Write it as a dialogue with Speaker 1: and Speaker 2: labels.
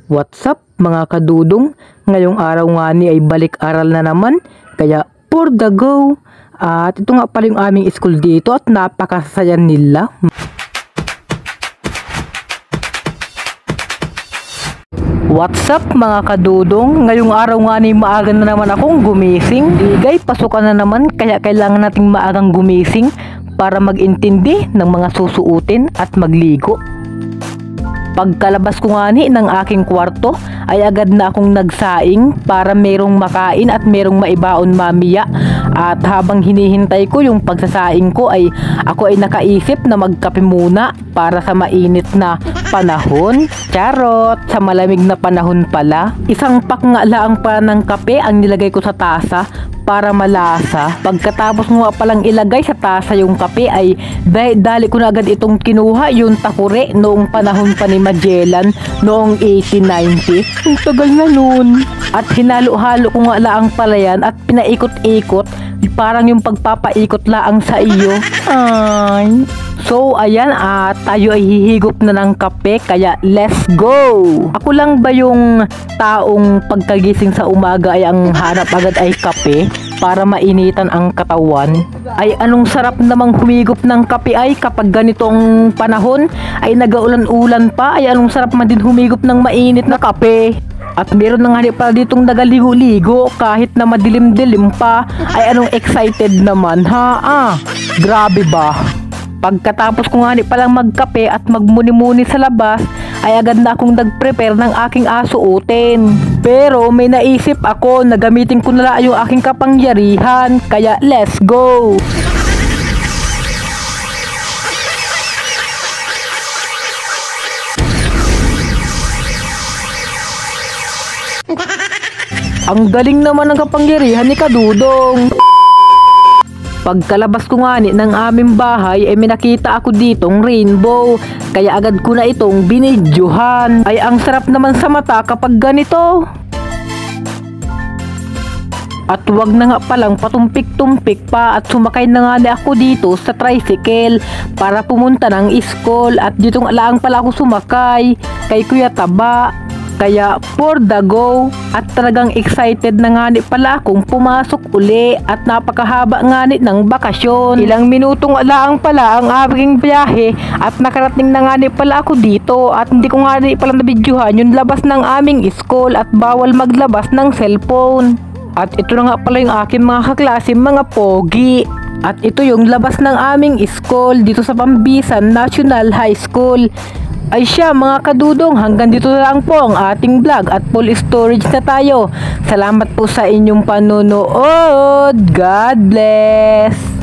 Speaker 1: What's up mga kadudong? Ngayong araw nga ni ay balik-aral na naman, kaya for the go! At ito nga pala yung aming school dito at napakasaya nila. What's up mga kadudong? Ngayong araw nga ni maaga na naman akong gumising. Igay, pasukan na naman, kaya kailangan nating maagang gumising para mag-intindi ng mga susuotin at magligo. Pagkalabas ko nga ni ng aking kwarto ay agad na akong nagsaing para merong makain at merong maibaon mamaya. At habang hinihintay ko yung pagsasaing ko ay ako ay nakaisip na magkape muna para sa mainit na panahon. Charot! Sa malamig na panahon pala. Isang pack nga lang pala ng kape ang nilagay ko sa tasa para malasa. Pagkatapos nga palang ilagay sa tasa yung kape ay dali ko na agad itong kinuha yung takure noong panahon pa ni Magellan noong 1890. Ang tagal na nun. At hinalo-halo ko nga lang pala yan at pinaikot-ikot parang yung pagpapaikot laang sa iyo. Ay. So ayan, tayo ay hihigop na ng kape, kaya let's go! Ako lang ba yung taong pagkagising sa umaga ay ang hanap agad ay kape para mainitan ang katawan? Ay anong sarap namang humigop ng kape ay kapag ganitong panahon ay nagaulan-ulan pa, ay anong sarap man din humigop ng mainit na kape. At meron na nga pala ditong nagaligo-ligo kahit na madilim-dilim pa, ay anong excited naman ha? Grabe ba? Pagkatapos ko nga palang magkape at magmuni-muni sa labas, ay agad na akong nag-prepare ng aking asuotin. Pero may naisip ako na gamitin ko na lang yung aking kapangyarihan, kaya let's go! Ang galing naman ng kapangyarihan ni Kadudong. Pagkalabas ko nga ng aming bahay ay may nakita ako ditong rainbow, kaya agad ko na itong binidyohan. Ay ang sarap naman sa mata kapag ganito. At wag na nga palang patumpik-tumpik pa at sumakay na nga ako dito sa tricycle para pumunta ng school. At dito nga lang pala ako sumakay kay Kuya Taba. Kaya for the go, at talagang excited na nga pala akong pumasok uli at napakahaba nga ng bakasyon. Ilang minuto nga lang pala ang aking biyahe at nakarating na nga pala ako dito at hindi ko nga pala nabidyohan yung labas ng aming school at bawal maglabas ng cellphone. At ito na nga pala yung aking mga kaklase, mga pogi. At ito yung labas ng aming school dito sa Pambisan National High School. Ay siya mga kadudong, hanggang dito na lang po ang ating vlog at full storage na tayo. Salamat po sa inyong panonood. God bless!